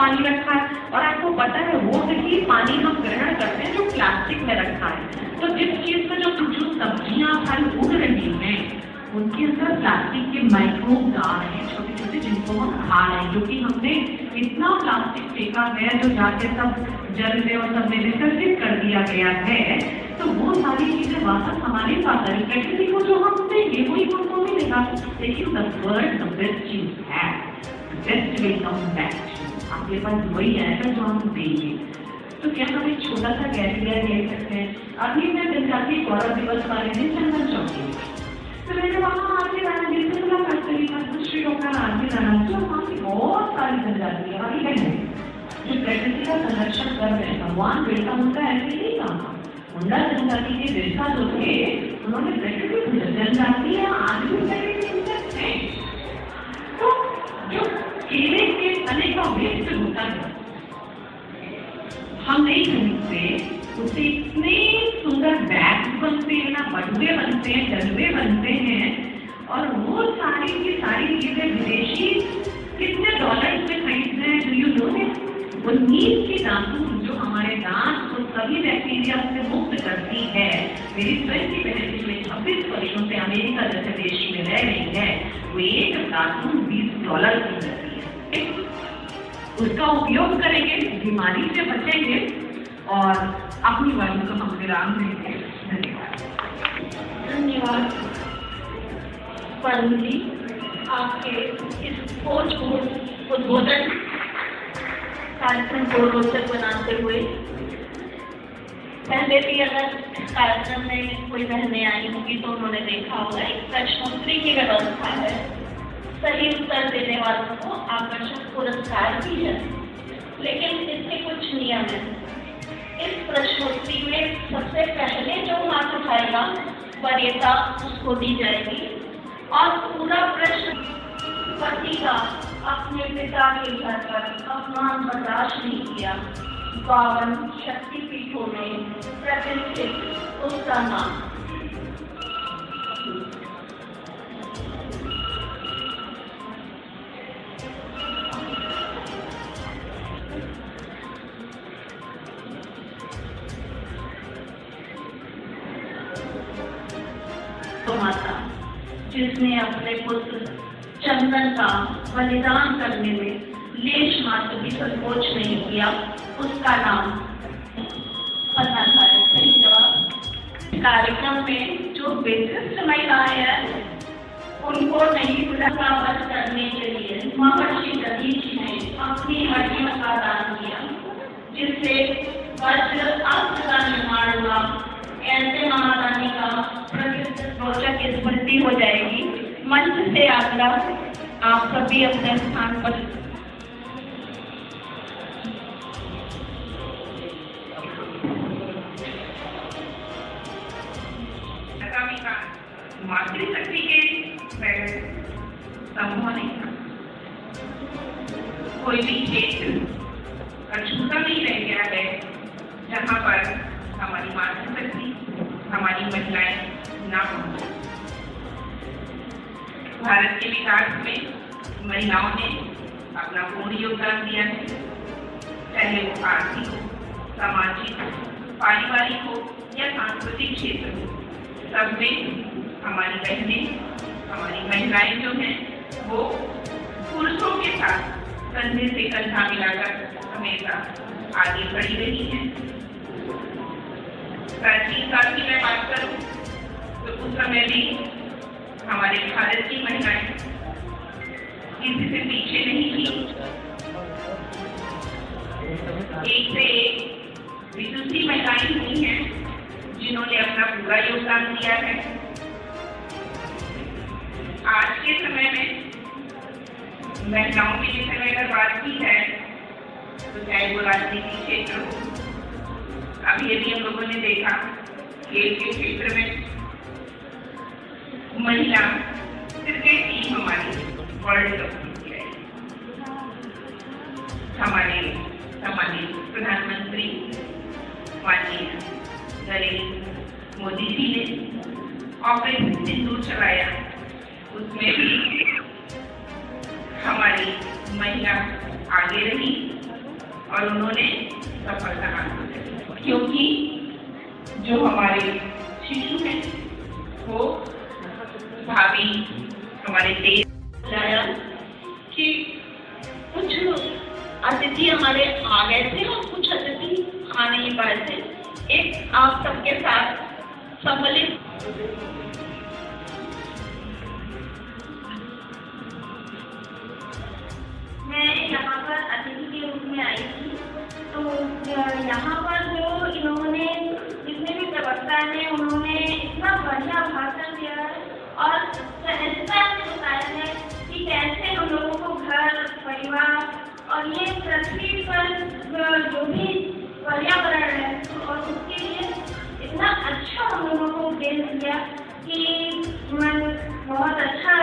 पानी रखा है, और आपको पता है वो ही पानी हम ग्रहण करते हैं जो प्लास्टिक में रखा है। तो जिस चीज में जो सब्जियां फल उग रही हैं उनके अंदर प्लास्टिक के माइक्रोब्स आ रहे हैं, छोटे छोटे, जिनको हम खा रहे हैं, क्योंकि हमने इतना प्लास्टिक फेंका है जो जाके सब जल में और सब में विसर्जित कर दिया गया है। तो वो सारी चीजें वापस हमारे पास आई, प्रकृति को जो हम देंगे वही हमको मिलेगा। लेकिन द वर्ल्ड द बेस्ट चीज है, बेस्ट विल कम बैक, आपके पास वही आएगा जो हम देंगे। तो क्या हम एक छोटा सा गैरिया ले सकते हैं? अभी मैं जनजातीय गौरव दिवस वाले दिन चंदन चौकी, तो मैंने वहाँ आरती राणा जी से मुलाकात करी, श्री डॉक्टर आरती राणा जी, वहाँ की बहुत सारी जनजातियाँ वाली बहनें जो प्रकृति का संरक्षण कर रहे हैं। भगवान बिरसा मुंडा ऐसे ही कहा, मुंडा जनजाति के बिरसा जो थे उन्होंने प्रकृति जनजाति आज भी प्रकृति हैं। तो जो केले के तने का वेस्ट होता है हम नहीं खरीदते, उससे इतने सुंदर बैग्स बनते हैं ना, बटुए बनते हैं, डलवे बनते हैं, और वो सारी की सारी चीजें विदेशी कितने डॉलर्स में खरीदते हैं। Do you know it? वो नीम की दातुन जो हमारे दांत को सभी बैक्टीरिया से मुक्त करती है। मेरी स्वयं की बहन पिछले 26 वर्षों से अमेरिका जैसे देश में रह रही है, वो एक दातुन $20 की रहती है। उसका उपयोग करेंगे, बीमारी से बचेंगे और अपनी वाणी को हम विराम देंगे। धन्यवाद। धन्यवाद परम जी, आपके इस खोजपूर्ण उद्बोधन कार्यक्रम को रोचक बनाते हुए। पहले भी अगर इस कार्यक्रम में कोई बहनें आई होंगी तो उन्होंने देखा होगा एक प्रश्नोत्तरी की व्यवस्था है, सही उत्तर देने वालों को आकर्षक पुरस्कार भी है, लेकिन इसके कुछ नियम हैं। इस प्रश्नोत्तरी में सबसे पहले जो हाथ उठाएगा वरीयता उसको दी जाएगी, और पूरा प्रश्न पति का अपने पिता के घर पर अपमान बर्दाश्त नहीं किया, 52 शक्तिपीठों में प्रतिष्ठित उसका नाम। तो माता जिसने अपने पुत्र चंदन का बलिदान करने में लेश मात्र भी संकोच नहीं किया, उसका नाम पता था। सही जवाब। कार्यक्रम में जो विशिष्ट महिलाएं हैं उनको नहीं बुलाया वध करने के लिए महर्षि दधीचि ने अपनी हड्डियों का दान किया, जिससे वज्र अस्त्र का निर्माण हुआ। ऐसे महारानी का रोचक स्मृति हो जाएगी। मंच से आग्रह, आप सभी अपने स्थान पर। मातृशक्ति के संभव नहीं था, कोई भी क्षेत्र अछूता नहीं रह गया है जहाँ पर हमारी मातृशक्ति, हमारी महिलाएं ना पहुंचे। भारत के विकास में महिलाओं ने अपना पूर्ण योगदान दिया है, चाहे वो आर्थिक हो, सामाजिक हो, पारिवारिक हो या सांस्कृतिक क्षेत्र हो। सब में हमारी बहनें, हमारी महिलाएं जो हैं वो पुरुषों के साथ कंधे से कंधा मिलाकर हमेशा आगे बढ़ी रही हैं। प्राचीन काल की मैं बात करूं तो उस समय भी हमारे भारत की महिलाएं किसी से पीछे नहीं थी। एक से एक विदुषी महिलाएं हुई हैं जिन्होंने अपना पूरा योगदान दिया है। आज के समय में महिलाओं के लिए समय अगर बात की है तो चाहे वो राजनीतिक क्षेत्र हो, अभी हम लोगों ने देखा खेल के क्षेत्र में महिला क्रिकेट टीम हमारी वर्ल्ड कप जीती है। हमारे प्रधानमंत्री माननीय नरेंद्र मोदी जी ने ऑपरेशन सिंदूर चलाया, उसमें भी हमारी महिला आगे रही और उन्होंने सफलता हासिल की, क्योंकि जो हमारे शिशु हैं वो भाभी हमारे देश लाया कि कुछ अतिथि हमारे आ गए थे और कुछ अतिथि आ नहीं पाए थे। एक आप सबके साथ सम्मिलित मैं यहाँ पर अतिथि के रूप में आई थी। तो यहाँ पर जो इन्होंने जितने भी प्रवक्ता हैं उन्होंने इतना बढ़िया भाषण दिया है और सहजता से बताया है कि कैसे हम लोगों को घर परिवार और ये पृथ्वी पर जो भी पर्यावरण है और उसके लिए इतना अच्छा हम लोगों को उपदेश दिया कि मन बहुत अच्छा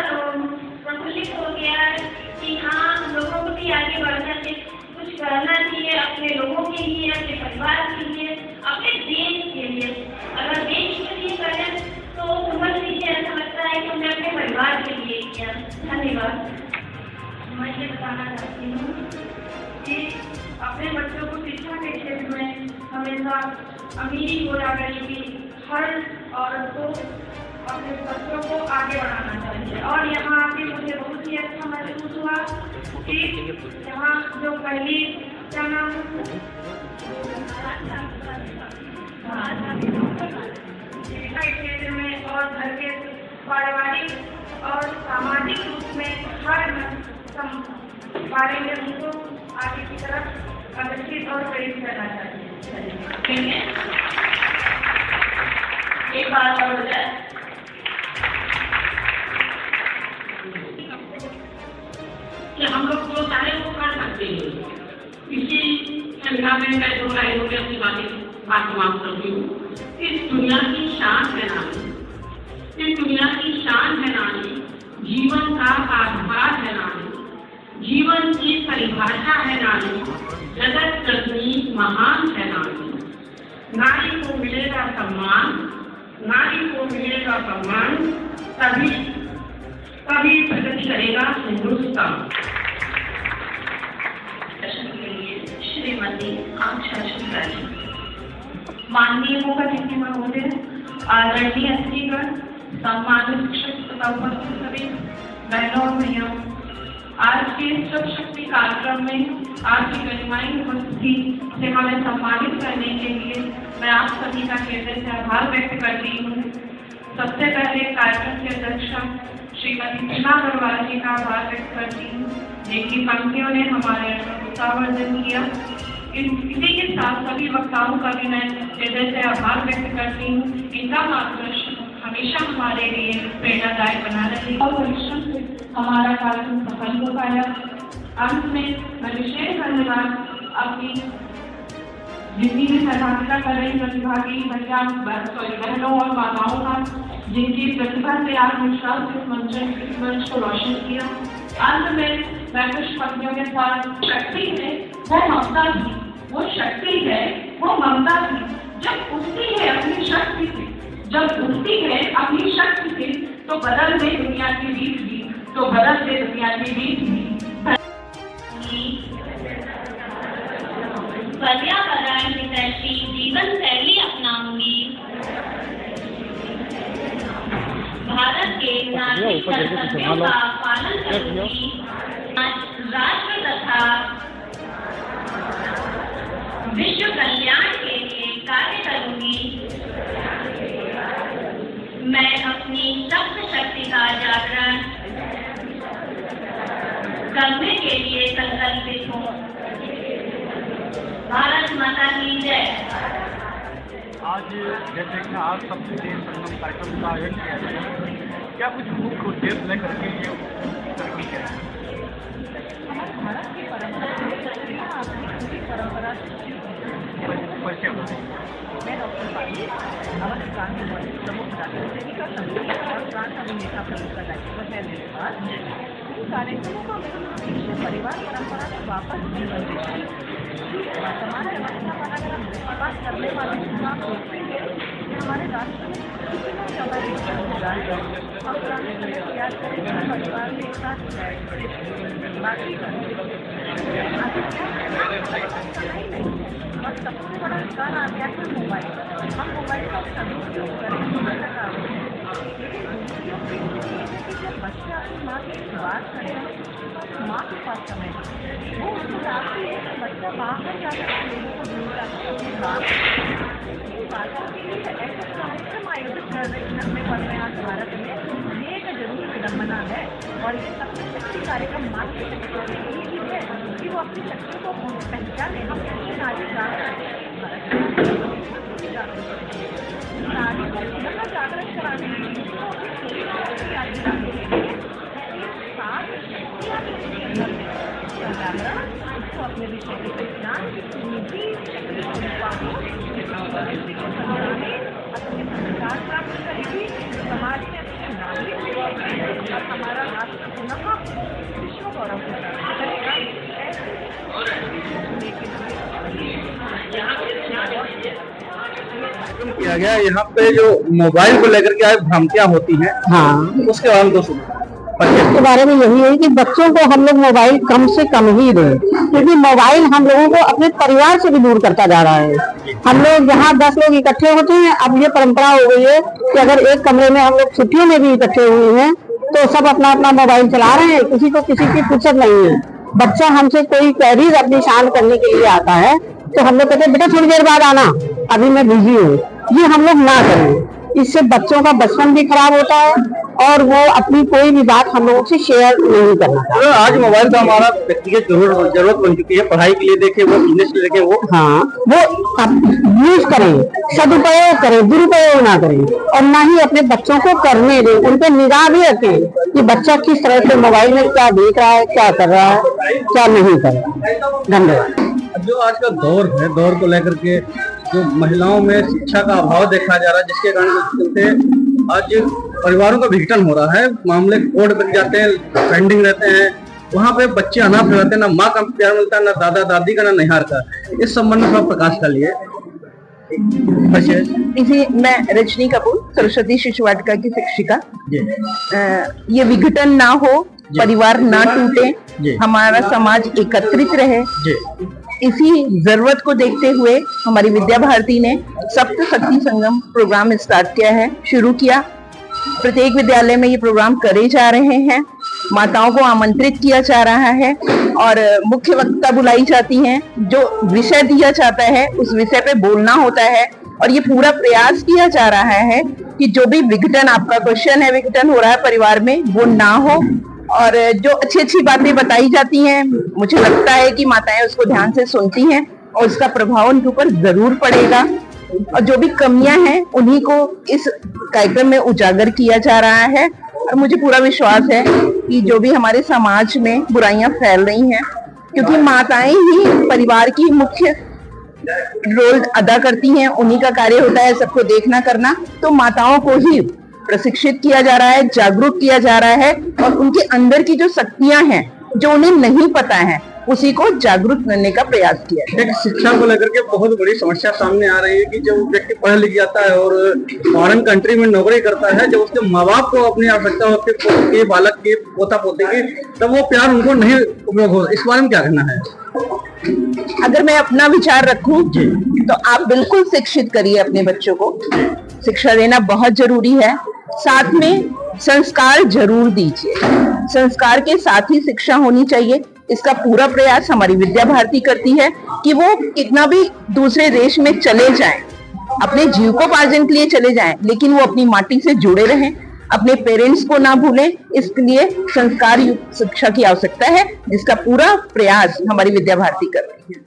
प्रफुल्लित हो गया है कि हाँ हम लोगों को भी आगे बढ़ करके कुछ करना चाहिए अपने लोगों के लिए, अपने परिवार के लिए, अपने देश के लिए। अगर देश के लिए करें तो समझ लीजिए ऐसा लगता है कि हमने अपने परिवार के लिए किया। धन्यवाद। मैं ये बताना चाहती हूँ कि अपने बच्चों को शिक्षा के क्षेत्र में हमेशा अमीरी हो या गरीबी हर औरत को अपने बच्चों को आगे बढ़ाना चाहिए। और यहाँ आके मुझे बहुत ही अच्छा महसूस हुआ कि यहाँ जो पहली क्या नाम शिक्षा के क्षेत्र में और घर के पारिवारिक और सामाजिक रूप में हर बारे में उनको आगे की तरफ अग्रसित और प्रेरित करना चाहिए। एक बात और हो जाए कि हम लोग तो सारे को कर सकते हैं। इसी संख्या में मैं 2 लाइनों में अपनी बात समाप्त करती हूँ। इस दुनिया की शान है नानी, इस दुनिया की शान है नानी, जीवन का आधार है नानी, जीवन की परिभाषा है नानी, जगत जननी महान है नानी। नारी को मिलेगा सम्मान, नारी को मिलेगा सम्मान, तभी प्रगति करेगा हिंदुस्तान। श्रीमती आशा शुक्ला जी। माननीय मुख्यमंत्री महोदय, आदरणीय अतिथिगण, सम्मानित शिक्षक तथा उपस्थित सभी बहनों और भैया, आज के सब शक्ति कार्यक्रम में आपकी गरिमाई उपस्थिति से हमें सम्मानित करने के लिए मैं आप सभी का हृदय से आभार व्यक्त करती हूँ। सबसे पहले कार्यक्रम की अध्यक्षा श्रीमती सीमा अग्रवाल जी का आभार व्यक्त करती हूँ, जिनकी पंक्तियों ने हमारे उत्साहवर्धन किया। इसी के साथ सभी वक्ताओं का भी मैं हृदय से आभार व्यक्त करती हूँ। इनका मार्गदर्शन हमेशा हमारे लिए प्रेरणादायक बना रहे और परिश्रम से हमारा कार्यक्रम सफल हो पाया। अंत में मैं विशेष धन्यवाद अपनी जितनी भी सहभागिता कर रही प्रतिभागी बहनों और माताओं का, जिनकी प्रतिभा से आत्मविश्वास इस मंच को रोशन किया। अंत में मैं कुछ पंक्तियों के साथ शक्ति है वो ममता थी, वो शक्ति है वो ममता थी, जब उठती है अपनी शक्ति से, जब उठती है अपनी शक्ति से तो बदल दे दुनिया की रीत भी, तो बदल दे दुनिया की रीत भी। पर्यावरण हितैषी जीवन शैली अपनाऊंगी, भारत के नागरिक कर्तव्यों का पालन करूंगी, राष्ट्र तथा विश्व कल्याण के लिए कार्य करूंगी। मैं अपनी सप्त शक्ति का जागरण करने के लिए संकल्पित हूँ। भारत माता की जय। आज जैसे कि आज सबसे देश संगम कार्यक्रम का आयोजन किया गया, क्या कुछ मुख्य उद्देश्य लेकर के ये तरक्की है? भारत की परंपरा मैं डॉक्टर पाली अवध क्रांति मंच प्रमुख सेविका समिति और प्रांत अभिनेता प्रमुख का दायित्व है मेरे पास। इन कार्यक्रमों का मेरा उद्देश्य परिवार परंपरा को वापस जीवन देना है। वर्तमान व्यवस्था पर अगर हम विश्वास करने वाले चुनाव देखते हैं कि हमारे राष्ट्र में कितना समय होगा और पुराने समय को याद करें परिवार में एक साथ बाकी और सबसे बड़ा कारण आ गया है मोबाइल। हम मोबाइल का सदुपयोग करें जब बच्चा अपनी माँ की बात करे माँ के पास समय वो उसको चाहती है कि बच्चा बाहर जाकर लोगों को दूर जाकर अपनी बातों के लिए ऐसे कार्यक्रम आयोजित करने पड़ रहे हैं आज भारत में। ये एक जरूर विडम्बना है और ये सबसे शक्ति कार्यक्रम मात्र शक्ति है कि वो अपनी शक्ति को पहचाने। हम कैसे नारी जागृत कराने उसको अपने विषय की पहचान निजी शक्ति को अपने संस्कार प्राप्त करेगी, समाज में अच्छे नागरिक बनेंगे और हमारा राष्ट्र पुनः विश्व गौरव को प्राप्त करेगा। किया गया यहाँ पे जो मोबाइल को लेकर के आज भ्रांतियां होती हैं, हाँ, उसके बारे में तो इसके बारे में यही है कि बच्चों को हम लोग मोबाइल कम से कम ही दें, क्योंकि मोबाइल हम लोगों को अपने परिवार से भी दूर करता जा रहा है। हम लोग जहाँ 10 लोग इकट्ठे होते हैं, अब ये परंपरा हो गई है कि अगर एक कमरे में हम लोग छुट्टियों में भी इकट्ठे हुए हैं तो सब अपना अपना मोबाइल चला रहे हैं, किसी को किसी की फुर्सत नहीं है। बच्चा हमसे कोई क्वेरीज अपनी शांत करने के लिए आता है तो हम लोग कहते हैं बेटा थोड़ी देर बाद आना, अभी मैं बिजी हूँ। ये हम लोग ना करें, इससे बच्चों का बचपन भी खराब होता है और वो अपनी कोई भी बात हम लोगों से शेयर नहीं करना चाहते। आज मोबाइल तो हमारा व्यक्तिगत जरूरत बन चुकी है, पढ़ाई के लिए देखे वो, बिजनेस के लिए देखे वो। हाँ, वो यूज करें, सदुपयोग करें, दुरुपयोग ना करें और ना ही अपने बच्चों को करने दें। उन पर निगाह भी रखें कि बच्चा किस तरह से मोबाइल में क्या देख रहा है, क्या कर रहा है, क्या नहीं कर रहा है। धन्यवाद। जो आज का दौर है, दौर को लेकर के जो महिलाओं में शिक्षा का अभाव देखा जा रहा है, जिसके कारण आज परिवारों का विघटन हो रहा है, मामले कोर्ट बन जाते हैं, पेंडिंग रहते हैं, वहाँ पे बच्चे अनाथ रहते हैं, ना माँ का प्यार मिलता है, ना दादा दादी का, ना निहार का। इस संबंध में प्रकाश डालिए। इसी मैं रजनी कपूर, सरस्वती शिशु वाटिका की शिक्षिका। ये विघटन ना हो, परिवार ना टूटे, हमारा समाज एकत्रित रहे, इसी जरूरत को देखते हुए हमारी विद्या भारती ने सप्त शक्ति संगम प्रोग्राम स्टार्ट किया है, शुरू किया। प्रत्येक विद्यालय में ये प्रोग्राम करे जा रहे हैं, माताओं को आमंत्रित किया जा रहा है और मुख्य वक्ता बुलाई जाती हैं। जो विषय दिया जाता है उस विषय पे बोलना होता है और ये पूरा प्रयास किया जा रहा है कि जो भी विघटन, आपका क्वेश्चन है, विघटन हो रहा है परिवार में, वो ना हो और जो अच्छी अच्छी बातें बताई जाती हैं, मुझे लगता है कि माताएं उसको ध्यान से सुनती हैं और उसका प्रभाव उनके ऊपर जरूर पड़ेगा। और जो भी कमियां हैं उन्हीं को इस कार्यक्रम में उजागर किया जा रहा है और मुझे पूरा विश्वास है कि जो भी हमारे समाज में बुराइयां फैल रही हैं, क्योंकि माताएं ही परिवार की मुख्य रोल अदा करती हैं, उन्हीं का कार्य होता है सबको देखना करना, तो माताओं को ही प्रशिक्षित किया जा रहा है, जागरूक किया जा रहा है और उनके अंदर की जो शक्तियां हैं जो उन्हें नहीं पता है उसी को जागरूक करने का प्रयास किया है। एक शिक्षा को लेकर के बहुत बड़ी समस्या सामने आ रही है कि जब व्यक्ति पढ़ लिख जाता है और फॉरेन कंट्री में नौकरी करता है, जब उसके माँ बाप को अपनी आवश्यकता होती है बालक की, पोता पोते की, तब वो प्यार उनको नहीं उपयोग हो। इस बारे में क्या कहना है? अगर मैं अपना विचार रखूं तो आप बिल्कुल शिक्षित करिए अपने बच्चों को, शिक्षा देना बहुत जरूरी है। साथ में संस्कार जरूर दीजिए, संस्कार के साथ ही शिक्षा होनी चाहिए। इसका पूरा प्रयास हमारी विद्या भारती करती है कि वो कितना भी दूसरे देश में चले जाएं, अपने जीविकोपार्जन के लिए चले जाएं, लेकिन वो अपनी माटी से जुड़े रहें, अपने पेरेंट्स को ना भूलें। इसलिए संस्कार युक्त शिक्षा की आवश्यकता है, जिसका पूरा प्रयास हमारी विद्या भारती कर रही है।